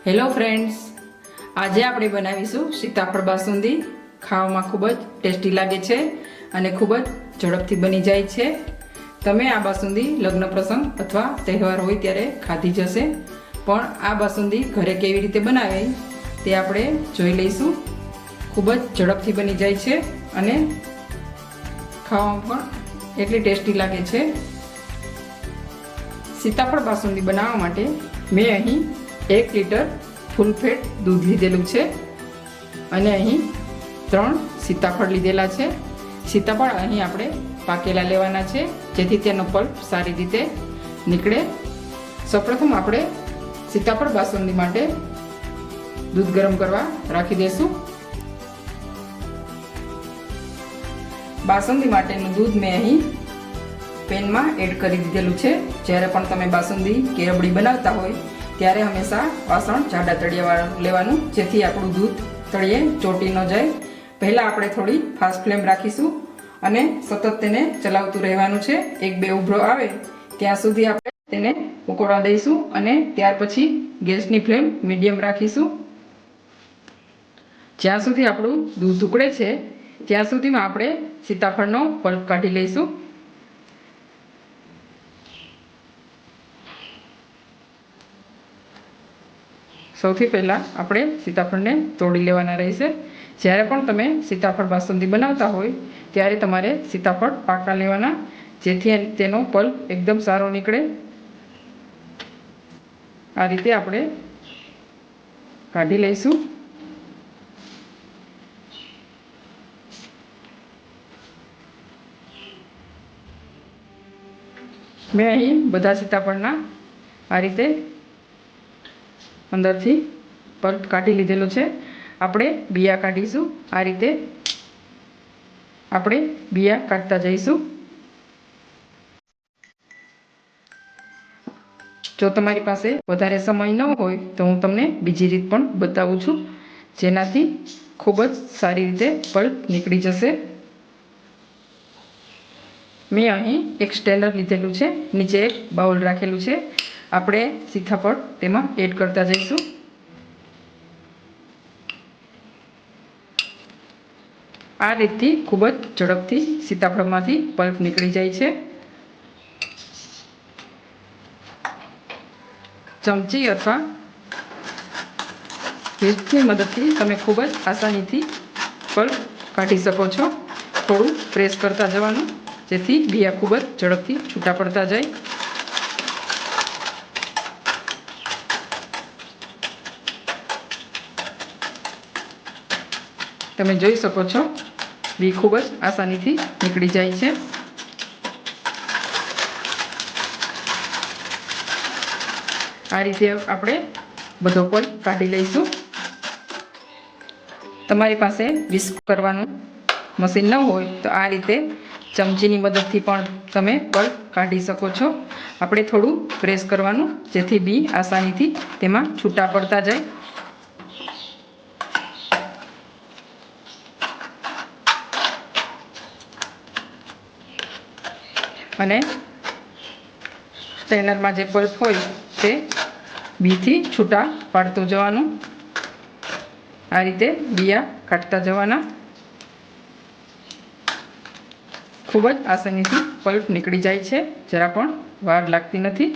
Hello friends, આજે આપણે બનાવીશું સીતાફળ બાસુંદી। ખાવામાં ખૂબ જ ટેસ્ટી લાગે છે અને ખૂબ જ ઝડપથી બની જાય છે। તમે આ બાસુંદી લગ્ન પ્રસંગ અથવા તહેવાર હોય ત્યારે ખાધી જશે, પણ આ બાસુંદી ઘરે કેવી રીતે બનાવે તે આપણે જોઈ લઈશું। ખૂબ જ ઝડપથી બની જાય છે અને ખાવામાં પણ એટલી ટેસ્ટી લાગે છે। સીતાફળ બાસુંદી બનાવવા માટે મેં અહીં 1 લીટર ફૂલ ફેટ દૂધ લીધેલું છે અને અહીં 3 સીતાફળ લીધેલા છે। સીતાફળ અહીં આપણે પાકેલા લેવાના છે, જેથી તેનો પલ્પ સારી રીતે નીકળે। સૌપ્રથમ આપણે સીતાફળ બાસુંદી માટે દૂધ ગરમ કરવા રાખી દઈશું। બાસુંદી માટેનું દૂધ મેં અહીં પેનમાં એડ કરી દીધેલું છે। જ્યારે પણ તમે બાસુંદી કે રબડી બનાવતા હોય ત્યારે હંમેશા વાસણ જાડા તળિયાવાળું લેવાનું, જેથી આપણું દૂધ તળિયે ચોંટી ન જાય। પહેલાં આપણે થોડી ફાસ્ટ ફ્લેમ રાખીશું અને સતત તેને ચલાવતું રહેવાનું છે। 1-2 ઉભરો આવે ત્યાં સુધી આપણે તેને ઉકળવા દઈશું અને ત્યાર પછી ગેસની ફ્લેમ મીડિયમ રાખીશું। જ્યાં સુધી આપણું દૂધ ઉકળે છે ત્યાં સુધીમાં આપણે સીતાફળનો પલ્પ કાઢી લઈશું। સૌથી પહેલાં આપણે સીતાફળને તોડી લેવાના રહેશે। જ્યારે પણ તમે સીતાફળ બાસુંદી બનાવતા હોય ત્યારે તમારે સીતાફળ પાકા લેવાના, જેથી તેનો પલ્પ એકદમ સારો નીકળે। આ રીતે આપણે કાઢી લઈશું। મેં અહીં બધા સીતાફળના આ રીતે અંદરથી પલ્પ કાઢી લીધેલો છે। આપણે બિયા કાઢીશું। આ રીતે આપણે બિયા કાઢતા જઈશું। જો તમારી પાસે વધારે સમય ન હોય તો હું તમને બીજી રીત પણ બતાવું છું, જેનાથી ખૂબ જ સારી રીતે પલ્પ નીકળી જશે। મેં અહીં એક સ્ટેનર લીધેલું છે, નીચે એક બાઉલ રાખેલું છે। આપણે સીતાફળ તેમાં એડ કરતા જઈશું। આ રીતથી ખૂબ જ ઝડપથી સીતાફળમાંથી પલ્પ નીકળી જાય છે। ચમચી અથવા વિસ્કની મદદથી તમે ખૂબ જ આસાનીથી પલ્પ કાઢી શકો છો। થોડું પ્રેસ કરતા જવાનું, જેથી બિયા ખૂબ જ ઝડપથી છૂટા પડતા જાય। તમે જોઈ શકો છો બી ખૂબ જ આસાનીથી નીકળી જાય છે। આ રીતે આપણે બધો પલ્પ કાઢી લઈશું। તમારી પાસે વિસ્ક કરવાનું મશીન ન હોય તો આ રીતે ચમચીની મદદથી પણ તમે પલ્પ કાઢી શકો છો। આપણે થોડું પ્રેસ કરવાનું, જેથી બી આસાનીથી તેમાં છૂટા પડતા જાય। અને સ્ટેનરમાં જે પલ્પ હોય તે બીથી છૂટા પાડતું જવાનું। આ રીતે બિયા કાઢતા જવાના। ખૂબ જ આસાનીથી પલ્પ નીકળી જાય છે, જરા પણ વાર લાગતી નથી।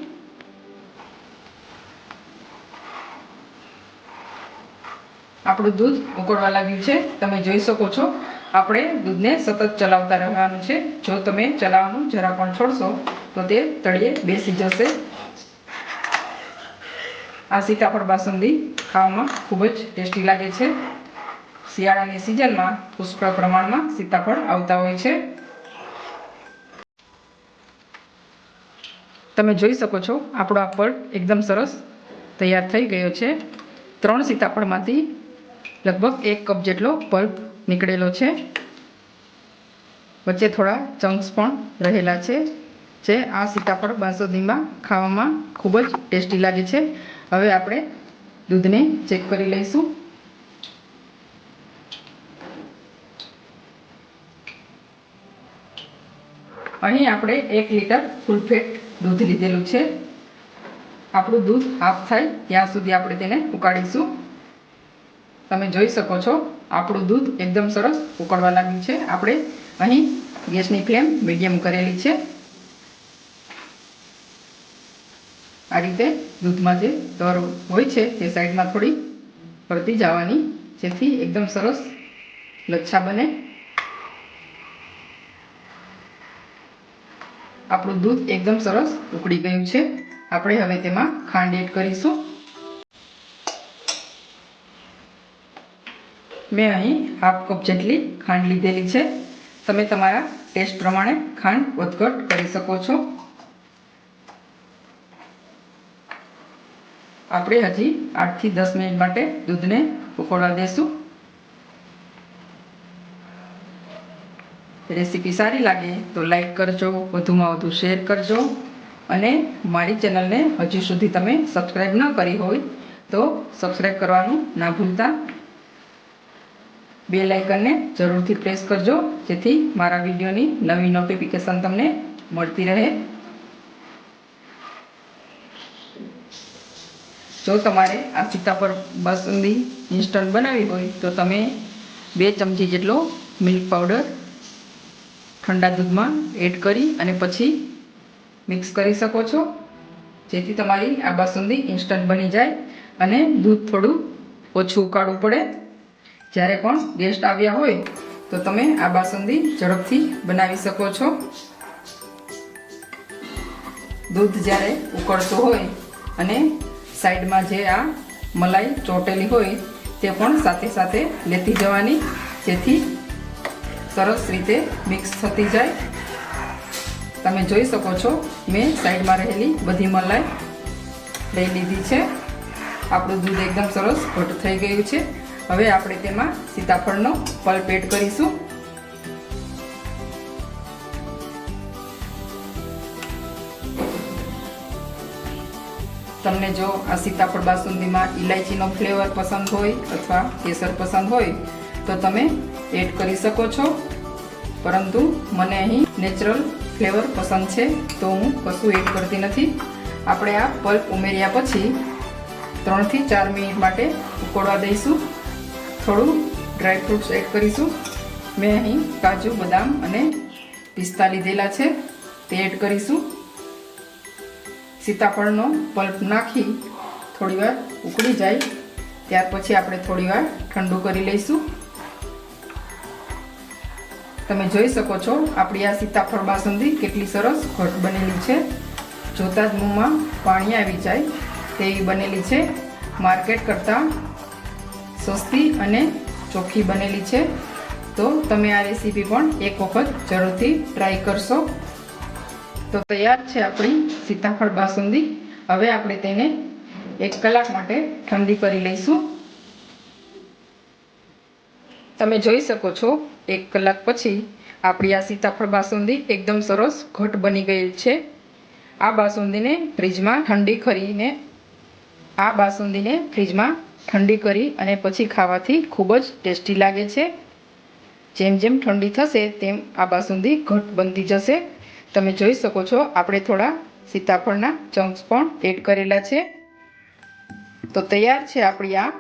આપણું દૂધ ઉકળવા લાગ્યું છે, તમે જોઈ શકો છો। આપણે દૂધને સતત ચલાવતા રહેવાનું છે। જો તમે ચલાવવાનું જરા પણ છોડશો તો તે તળિયે બેસી જશે। આ સીતાફળ બાસુંદી ખાવામાં ખૂબ જ ટેસ્ટી લાગે છે। શિયાળાની સિઝનમાં પુષ્કળ પ્રમાણમાં સીતાફળ આવતા હોય છે। તમે જોઈ શકો છો આપણો આ પલ્પ એકદમ સરસ તૈયાર થઈ ગયો છે। 3 સીતાફળમાંથી લગભગ 1 કપ જેટલો પલ્પ નીકળેલો છે। વચ્ચે થોડા ચંક્સ પણ રહેલા છે, જે આ સીતાફળ બાસુંદીમાં ખાવામાં ખૂબ જ ટેસ્ટી લાગે છે। હવે આપણે દૂધને ચેક કરી લઈશું। અહીં આપણે 1 લીટર ફૂલ ફેટ દૂધ લીધેલું છે। આપણું દૂધ હાફ થાય ત્યાં સુધી આપણે તેને ઉકાળીશું. તમે જોઈ શકો છો આપણું દૂધ એકદમ સરસ ઉકળવા લાગ્યું છે. આપણે અહીં ગેસની ફ્લેમ મીડિયમ કરેલી છે. આ રીતે દૂધમાં જે તર હોય છે તે સાઈડમાં થોડી પડતી જવાની, જેથી એકદમ સરસ લચ્છા બને. આપણું દૂધ એકદમ સરસ ઉકળી ગયું છે. આપણે હવે તેમાં ખાંડ એડ કરીશું. મેં અહીં હાફ કપ જેટલી ખાંડ લીધેલી છે. તમે તમારા ટેસ્ટ પ્રમાણે ખાંડ વધઘટ કરી શકો છો. આપણે હજી 8 થી 10 મિનિટ માટે દૂધને ઉકળવા દેશું. રેસીપી સારી લાગે તો લાઈક કરજો, વધુમાં વધુ શેર કરજો અને મારી ચેનલને હજુ સુધી તમે સબસ્ક્રાઈબ ન કરી હોય તો સબસ્ક્રાઈબ કરવાનું ના ભૂલતા. બેલ આઇકનને જરૂરથી પ્રેસ કરજો, જેથી મારા વિડીયોની નવી નોટિફિકેશન તમને મળતી રહે. જો તમારે આ સીતાફળ બાસુંદી ઇન્સ્ટન્ટ બનાવવી હોય તો તમે 2 ચમચી જેટલો મિલ્ક પાવડર ઠંડા દૂધમાં એડ કરી અને પછી મિક્સ કરી શકો છો, જેથી તમારી આ બાસુંદી ઇન્સ્ટન્ટ બની જાય અને દૂધ થોડું ઓછું ઉકાળવું પડે. જ્યારે પણ ગેસ્ટ આવ્યા હોય તો તમે આ બાસુંદી ઝડપથી બનાવી શકો છો. દૂધ જ્યારે ઉકળતું હોય અને સાઈડમાં જે આ મલાઈ ચોટેલી હોય તે પણ સાથે સાથે લેતી જવાની, જેથી સરસ રીતે મિક્સ થતી જાય. તમે જોઈ શકો છો મેં સાઈડમાં રહેલી બધી મલાઈ લઈ લીધી છે. આપણું દૂધ એકદમ સરસ ઘટ થઈ ગયું છે. હવે આપણે તેમાં સીતાફળનો પલ્પ એડ કરીશું. તમને જો આ સીતાફળ બાસુંદીમાં ઇલાયચીનો ફ્લેવર પસંદ હોય અથવા કેસર પસંદ હોય તો તમે એડ કરી શકો છો, પરંતુ મને અહીં નેચરલ ફ્લેવર પસંદ છે તો હું કશું એડ કરતી નથી. આપણે આ પલ્પ ઉમેર્યા પછી 3 થી 4 મિનિટ માટે ઉકળવા દઈશું. થોડું ડ્રાય ફ્રૂટ્સ એડ કરીશું. મેં અહીં કાજુ, બદામ અને પિસ્તા લીધેલા છે, તે એડ કરીશું. સીતાફળનો પલ્પ નાખી થોડીવાર ઉકળી જાય ત્યાર પછી આપણે થોડીવાર ઠંડુ કરી લઈશું. તમે જોઈ શકો છો આપણી આ સીતાફળ બાસુંદી કેટલી સરસ ઘટ બનેલી છે. જોતાં જ મોંમાં પાણી આવી જાય તેવી બનેલી છે. માર્કેટ કરતાં સસ્તી અને ચોખ્ખી બનેલી છે. તો તમે આ રેસીપી પણ એક વખત જરૂરથી ટ્રાય કરશો. તો તૈયાર છે આપણી સીતાફળ બાસુંદી. હવે આપણે તેને 1 કલાક માટે ઠંડી કરી લઈશું. તમે જોઈ શકો છો 1 કલાક પછી આપણી આ સીતાફળ બાસુંદી એકદમ સરસ ઘટ બની ગઈ છે. આ બાસુંદીને ફ્રીજમાં ઠંડી કરી અને પછી ખાવાથી ખૂબ જ ટેસ્ટી લાગે છે. જેમ જેમ ઠંડી થશે તેમ આ બાસુંદી ઘટ બનતી જશે. તમે જોઈ શકો છો આપણે થોડા સીતાફળના ચંક્સ પણ એડ કરેલા છે. તો તૈયાર છે આપણી આ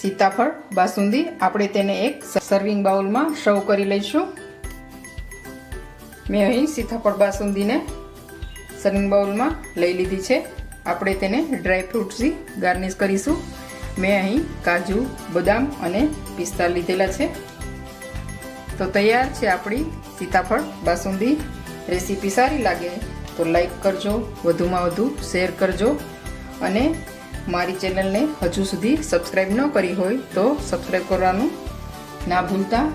સીતાફળ બાસુંદી. આપણે તેને એક સર્વિંગ બાઉલમાં સર્વ કરી લઈશું. મેં અહીં સીતાફળ બાસુંદીને સર્વિંગ બાઉલમાં લઈ લીધી છે. આપણે તેને ડ્રાય ફ્રૂટ્સથી ગાર્નિશ કરીશું. મેં અહીં કાજુ, બદામ અને પિસ્તા લીધેલા છે. તો તૈયાર છે આપણી સીતાફળ બાસુંદી. રેસીપી સારી લાગે તો લાઈક કરજો, વધુમાં વધુ શેર કરજો અને મારી ચેનલને હજુ સુધી સબસ્ક્રાઈબ ન કરી હોય તો સબસ્ક્રાઈબ કરવાનું ના ભૂલતા.